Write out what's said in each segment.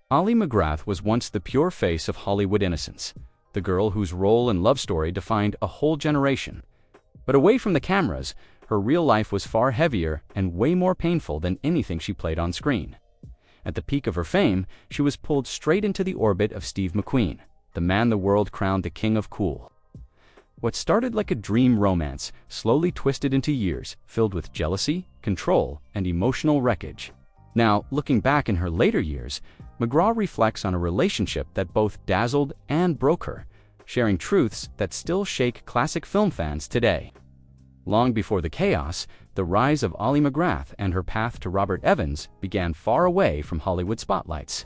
Ali MacGraw was once the pure face of Hollywood innocence, the girl whose role and love story defined a whole generation. But away from the cameras, her real life was far heavier and way more painful than anything she played on screen. At the peak of her fame, she was pulled straight into the orbit of Steve McQueen, the man the world crowned the king of cool. What started like a dream romance slowly twisted into years filled with jealousy, control, and emotional wreckage. Now, looking back in her later years, MacGraw reflects on a relationship that both dazzled and broke her, sharing truths that still shake classic film fans today. Long before the chaos, the rise of Ali MacGraw and her path to Robert Evans began far away from Hollywood spotlights.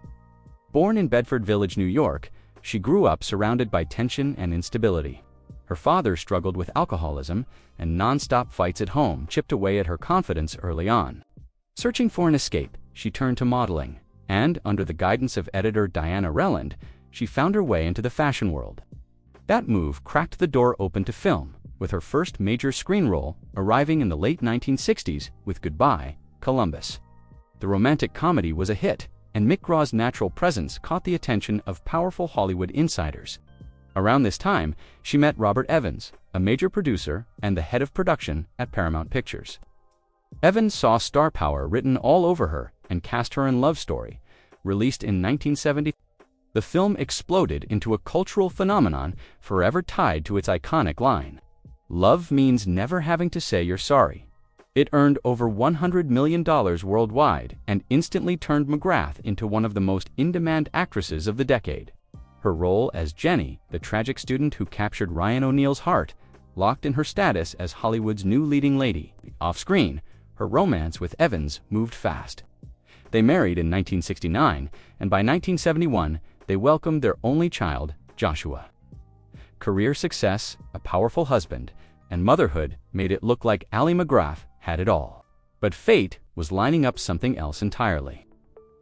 Born in Bedford Village, New York, she grew up surrounded by tension and instability. Her father struggled with alcoholism, and non-stop fights at home chipped away at her confidence early on. Searching for an escape, she turned to modeling, and, under the guidance of editor Diana Relland, she found her way into the fashion world. That move cracked the door open to film, with her first major screen role arriving in the late 1960s with Goodbye, Columbus. The romantic comedy was a hit, and MacGraw's natural presence caught the attention of powerful Hollywood insiders. Around this time, she met Robert Evans, a major producer and the head of production at Paramount Pictures. Evans saw star power written all over her and cast her in Love Story, released in 1970. The film exploded into a cultural phenomenon forever tied to its iconic line, "Love means never having to say you're sorry." It earned over $100 million worldwide and instantly turned MacGraw into one of the most in-demand actresses of the decade. Her role as Jenny, the tragic student who captured Ryan O'Neal's heart, locked in her status as Hollywood's new leading lady. Off-screen, her romance with Evans moved fast. They married in 1969, and by 1971, they welcomed their only child, Joshua. Career success, a powerful husband, and motherhood made it look like Ali MacGraw had it all. But fate was lining up something else entirely.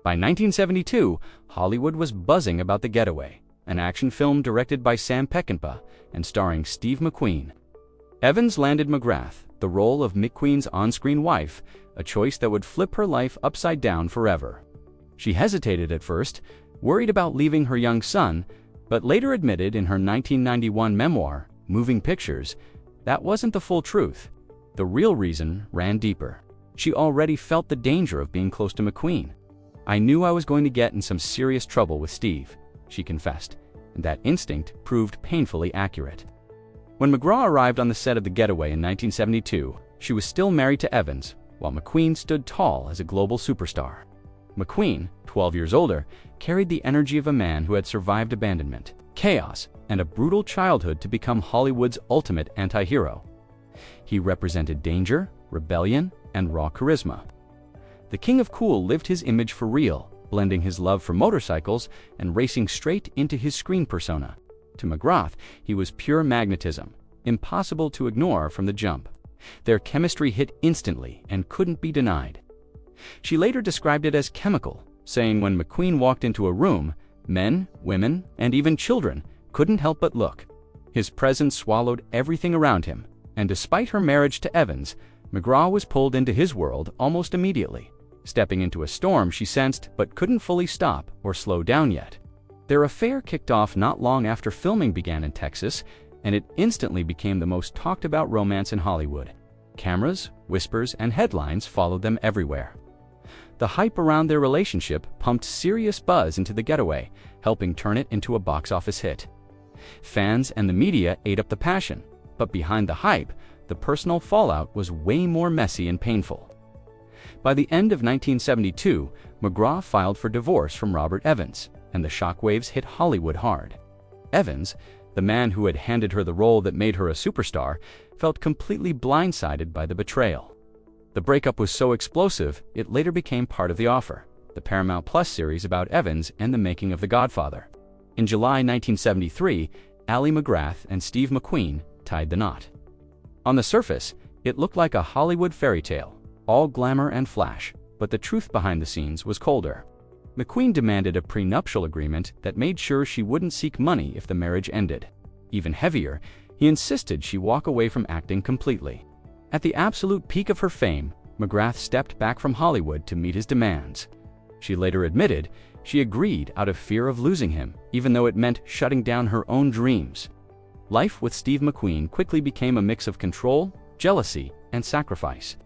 By 1972, Hollywood was buzzing about The Getaway, an action film directed by Sam Peckinpah and starring Steve McQueen. Evans landed MacGraw the role of McQueen's on-screen wife, a choice that would flip her life upside down forever. She hesitated at first, worried about leaving her young son, but later admitted in her 1991 memoir, Moving Pictures, that wasn't the full truth. The real reason ran deeper. She already felt the danger of being close to McQueen. "I knew I was going to get in some serious trouble with Steve," she confessed, and that instinct proved painfully accurate. When MacGraw arrived on the set of The Getaway in 1972, she was still married to Evans, while McQueen stood tall as a global superstar. McQueen, 12 years older, carried the energy of a man who had survived abandonment, chaos, and a brutal childhood to become Hollywood's ultimate anti-hero. He represented danger, rebellion, and raw charisma. The King of Cool lived his image for real, blending his love for motorcycles and racing straight into his screen persona. To MacGraw, he was pure magnetism, impossible to ignore from the jump. Their chemistry hit instantly and couldn't be denied. She later described it as chemical, saying when McQueen walked into a room, men, women, and even children couldn't help but look. His presence swallowed everything around him, and despite her marriage to Evans, MacGraw was pulled into his world almost immediately, stepping into a storm she sensed but couldn't fully stop or slow down yet. Their affair kicked off not long after filming began in Texas, and it instantly became the most talked about romance in Hollywood. Cameras, whispers, and headlines followed them everywhere. The hype around their relationship pumped serious buzz into The Getaway, helping turn it into a box office hit. Fans and the media ate up the passion, but behind the hype, the personal fallout was way more messy and painful. By the end of 1972, MacGraw filed for divorce from Robert Evans, and the shockwaves hit Hollywood hard. Evans, the man who had handed her the role that made her a superstar, felt completely blindsided by the betrayal. The breakup was so explosive, it later became part of The Offer, the Paramount Plus series about Evans and the making of The Godfather. In July 1973, Ali MacGraw and Steve McQueen tied the knot. On the surface, it looked like a Hollywood fairy tale, all glamour and flash, but the truth behind the scenes was colder. McQueen demanded a prenuptial agreement that made sure she wouldn't seek money if the marriage ended. Even heavier, he insisted she walk away from acting completely. At the absolute peak of her fame, MacGraw stepped back from Hollywood to meet his demands. She later admitted, She agreed out of fear of losing him, even though it meant shutting down her own dreams. Life with Steve McQueen quickly became a mix of control, jealousy, and sacrifice.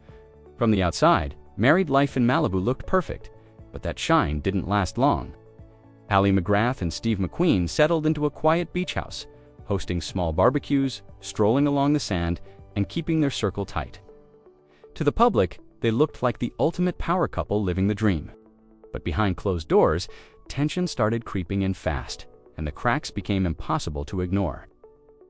From the outside, married life in Malibu looked perfect, but that shine didn't last long. Ali MacGraw and Steve McQueen settled into a quiet beach house, hosting small barbecues, strolling along the sand, and keeping their circle tight. To the public, they looked like the ultimate power couple living the dream. But behind closed doors, tension started creeping in fast, and the cracks became impossible to ignore.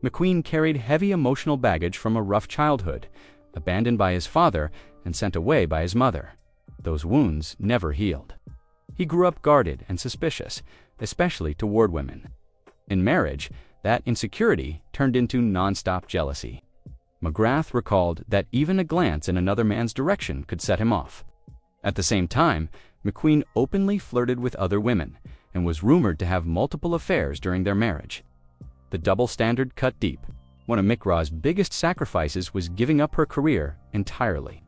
McQueen carried heavy emotional baggage from a rough childhood, abandoned by his father and sent away by his mother. Those wounds never healed. He grew up guarded and suspicious, especially toward women. In marriage, that insecurity turned into nonstop jealousy. MacGraw recalled that even a glance in another man's direction could set him off. At the same time, McQueen openly flirted with other women and was rumored to have multiple affairs during their marriage. The double standard cut deep. One of MacGraw's biggest sacrifices was giving up her career entirely.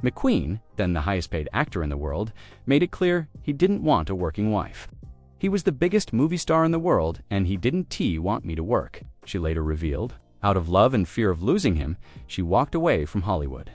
McQueen, then the highest-paid actor in the world, made it clear he didn't want a working wife. "He was the biggest movie star in the world, and he didn't want me to work," she later revealed. Out of love and fear of losing him, she walked away from Hollywood.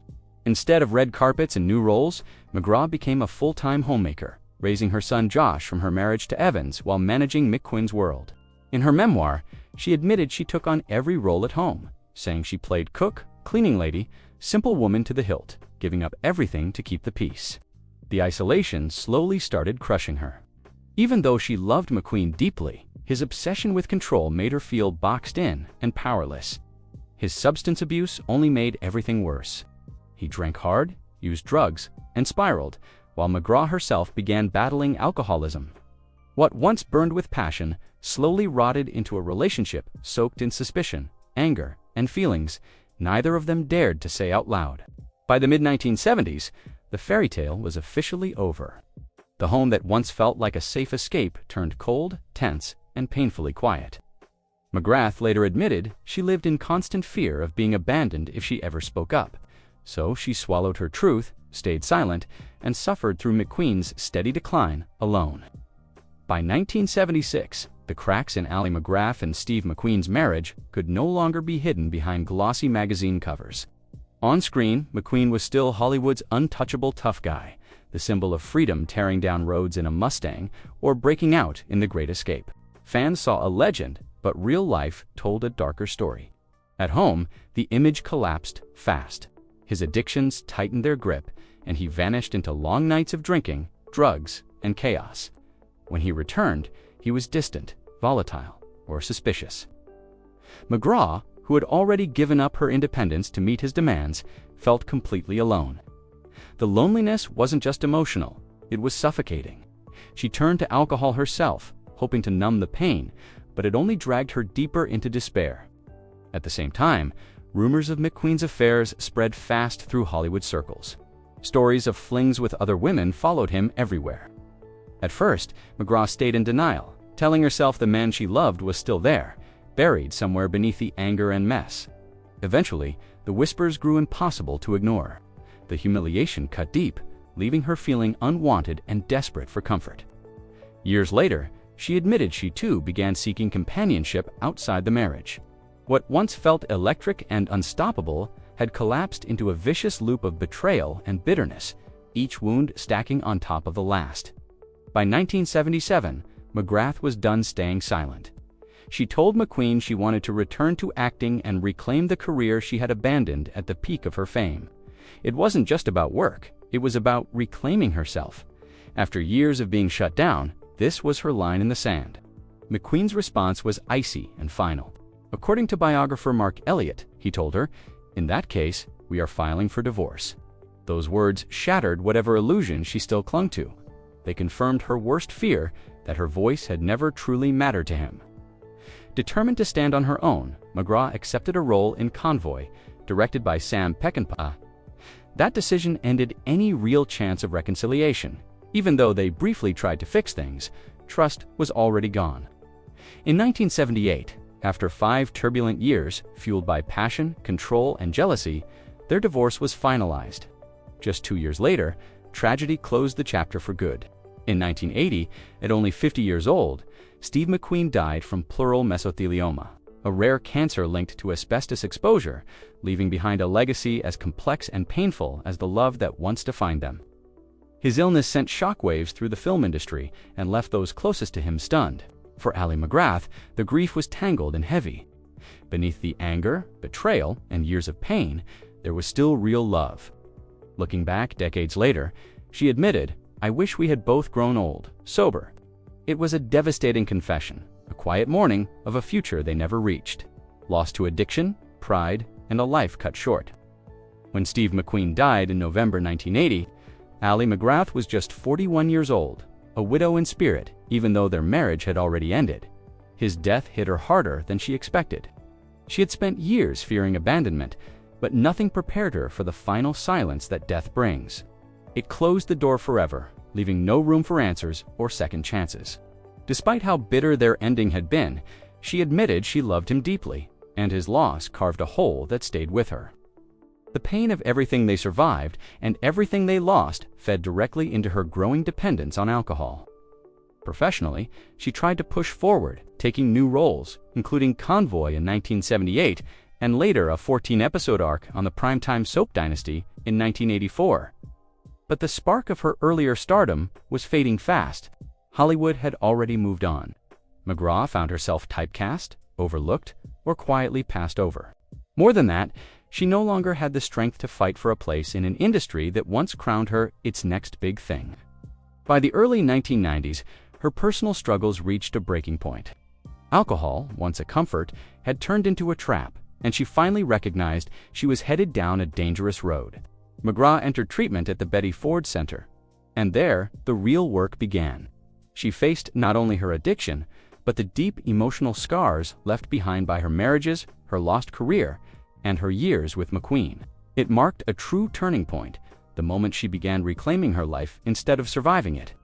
Instead of red carpets and new roles, MacGraw became a full-time homemaker, raising her son Josh from her marriage to Evans while managing McQueen's world. In her memoir, she admitted she took on every role at home, saying she played cook, cleaning lady, simple woman to the hilt, giving up everything to keep the peace. The isolation slowly started crushing her. Even though she loved McQueen deeply, his obsession with control made her feel boxed in and powerless. His substance abuse only made everything worse. He drank hard, used drugs, and spiraled, while MacGraw herself began battling alcoholism. What once burned with passion slowly rotted into a relationship soaked in suspicion, anger, and feelings neither of them dared to say out loud. By the mid-1970s, the fairy tale was officially over. The home that once felt like a safe escape turned cold, tense, and painfully quiet. MacGraw later admitted she lived in constant fear of being abandoned if she ever spoke up, so she swallowed her truth, stayed silent, and suffered through McQueen's steady decline alone. By 1976, the cracks in Ali MacGraw and Steve McQueen's marriage could no longer be hidden behind glossy magazine covers. On screen, McQueen was still Hollywood's untouchable tough guy, the symbol of freedom tearing down roads in a Mustang or breaking out in The Great Escape. Fans saw a legend, but real life told a darker story. At home, the image collapsed fast. His addictions tightened their grip, and he vanished into long nights of drinking, drugs, and chaos. When he returned, he was distant, volatile, or suspicious. MacGraw, who had already given up her independence to meet his demands, felt completely alone. The loneliness wasn't just emotional, it was suffocating. She turned to alcohol herself, hoping to numb the pain, but it only dragged her deeper into despair. At the same time, rumors of McQueen's affairs spread fast through Hollywood circles. Stories of flings with other women followed him everywhere. At first, MacGraw stayed in denial, telling herself the man she loved was still there, buried somewhere beneath the anger and mess. Eventually, the whispers grew impossible to ignore. The humiliation cut deep, leaving her feeling unwanted and desperate for comfort. Years later, she admitted she too began seeking companionship outside the marriage. What once felt electric and unstoppable had collapsed into a vicious loop of betrayal and bitterness, each wound stacking on top of the last. By 1977, MacGraw was done staying silent. She told McQueen she wanted to return to acting and reclaim the career she had abandoned at the peak of her fame. It wasn't just about work, it was about reclaiming herself. After years of being shut down, this was her line in the sand. McQueen's response was icy and final. According to biographer Mark Elliott, he told her, "In that case, we are filing for divorce." Those words shattered whatever illusion she still clung to. They confirmed her worst fear, that her voice had never truly mattered to him. Determined to stand on her own, MacGraw accepted a role in Convoy, directed by Sam Peckinpah. That decision ended any real chance of reconciliation. Even though they briefly tried to fix things, trust was already gone. In 1978, after 5 turbulent years fueled by passion, control, and jealousy, their divorce was finalized. Just 2 years later, tragedy closed the chapter for good. In 1980, at only 50 years old, Steve McQueen died from pleural mesothelioma, a rare cancer linked to asbestos exposure, leaving behind a legacy as complex and painful as the love that once defined them. His illness sent shockwaves through the film industry and left those closest to him stunned. For Ali MacGraw, the grief was tangled and heavy. Beneath the anger, betrayal, and years of pain, there was still real love. Looking back decades later, she admitted, "I wish we had both grown old, sober." It was a devastating confession, a quiet mourning of a future they never reached, lost to addiction, pride, and a life cut short. When Steve McQueen died in November 1980, Ali MacGraw was just 41 years old, a widow in spirit, even though their marriage had already ended. His death hit her harder than she expected. She had spent years fearing abandonment, but nothing prepared her for the final silence that death brings. It closed the door forever, leaving no room for answers or second chances. Despite how bitter their ending had been, she admitted she loved him deeply, and his loss carved a hole that stayed with her. The pain of everything they survived and everything they lost fed directly into her growing dependence on alcohol. Professionally, she tried to push forward, taking new roles, including Convoy in 1978 and later a 14-episode arc on the primetime soap Dynasty in 1984. But the spark of her earlier stardom was fading fast. Hollywood had already moved on. MacGraw found herself typecast, overlooked, or quietly passed over. More than that, she no longer had the strength to fight for a place in an industry that once crowned her its next big thing. By the early 1990s, her personal struggles reached a breaking point. Alcohol, once a comfort, had turned into a trap, and she finally recognized she was headed down a dangerous road. MacGraw entered treatment at the Betty Ford Center, and there, the real work began. She faced not only her addiction, but the deep emotional scars left behind by her marriages, her lost career, and her years with McQueen. It marked a true turning point, the moment she began reclaiming her life instead of surviving it.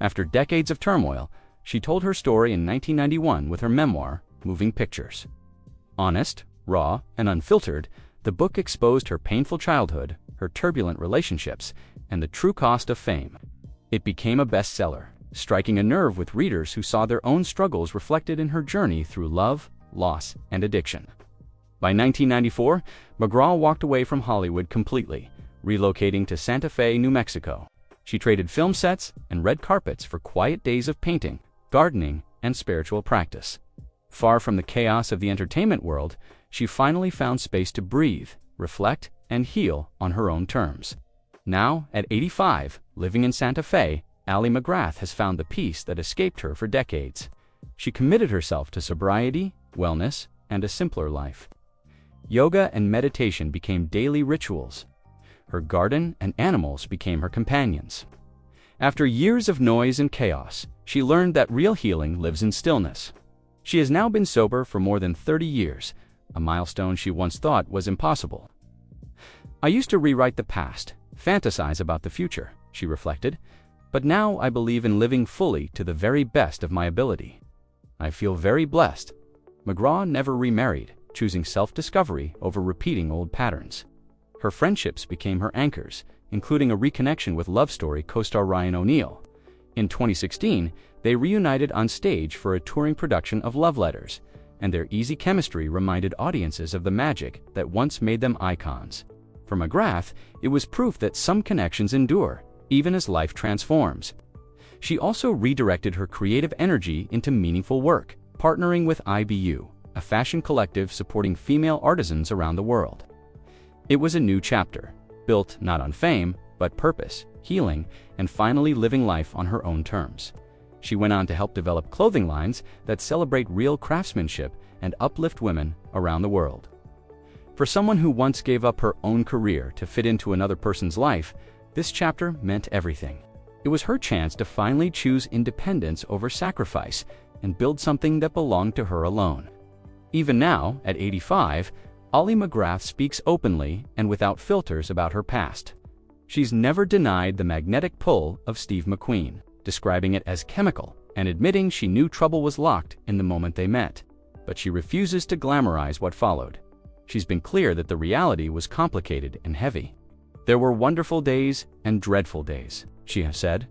After decades of turmoil, she told her story in 1991 with her memoir, Moving Pictures. Honest, raw, and unfiltered, the book exposed her painful childhood, her turbulent relationships, and the true cost of fame. It became a bestseller, striking a nerve with readers who saw their own struggles reflected in her journey through love, loss, and addiction. By 1994, MacGraw walked away from Hollywood completely, relocating to Santa Fe, New Mexico. She traded film sets and red carpets for quiet days of painting, gardening, and spiritual practice. Far from the chaos of the entertainment world, she finally found space to breathe, reflect, and heal on her own terms. Now, at 85, living in Santa Fe, Ali MacGraw has found the peace that escaped her for decades. She committed herself to sobriety, wellness, and a simpler life. Yoga and meditation became daily rituals. Her garden and animals became her companions. After years of noise and chaos, she learned that real healing lives in stillness. She has now been sober for more than 30 years, a milestone she once thought was impossible. "I used to rewrite the past, fantasize about the future," she reflected, "but now I believe in living fully to the very best of my ability. I feel very blessed." MacGraw never remarried, choosing self-discovery over repeating old patterns. Her friendships became her anchors, including a reconnection with Love Story co-star Ryan O'Neal. In 2016, they reunited on stage for a touring production of Love Letters, and their easy chemistry reminded audiences of the magic that once made them icons. For MacGraw, it was proof that some connections endure, even as life transforms. She also redirected her creative energy into meaningful work, partnering with IBU, a fashion collective supporting female artisans around the world. It was a new chapter, built not on fame, but purpose, healing, and finally living life on her own terms. She went on to help develop clothing lines that celebrate real craftsmanship and uplift women around the world. For someone who once gave up her own career to fit into another person's life, this chapter meant everything. It was her chance to finally choose independence over sacrifice and build something that belonged to her alone. Even now, at 85, Ali MacGraw speaks openly and without filters about her past. She's never denied the magnetic pull of Steve McQueen, describing it as chemical and admitting she knew trouble was locked in the moment they met. But she refuses to glamorize what followed. She's been clear that the reality was complicated and heavy. "There were wonderful days and dreadful days," she has said.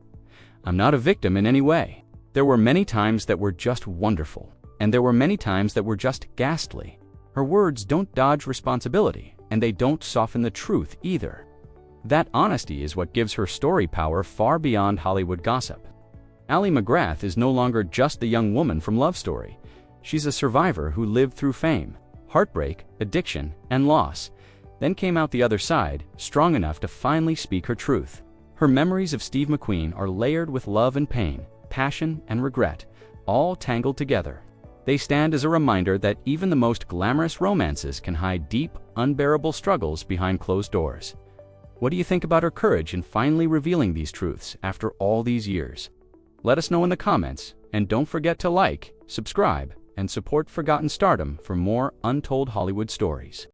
I'm not a victim in any way. There were many times that were just wonderful, and there were many times that were just ghastly. Her words don't dodge responsibility, and they don't soften the truth either. That honesty is what gives her story power far beyond Hollywood gossip. Ali MacGraw is no longer just the young woman from Love Story. She's a survivor who lived through fame, heartbreak, addiction, and loss, then came out the other side, strong enough to finally speak her truth. Her memories of Steve McQueen are layered with love and pain, passion and regret, all tangled together. They stand as a reminder that even the most glamorous romances can hide deep, unbearable struggles behind closed doors. What do you think about her courage in finally revealing these truths after all these years? Let us know in the comments, and don't forget to like, subscribe, and support Forgotten Stardom for more untold Hollywood stories.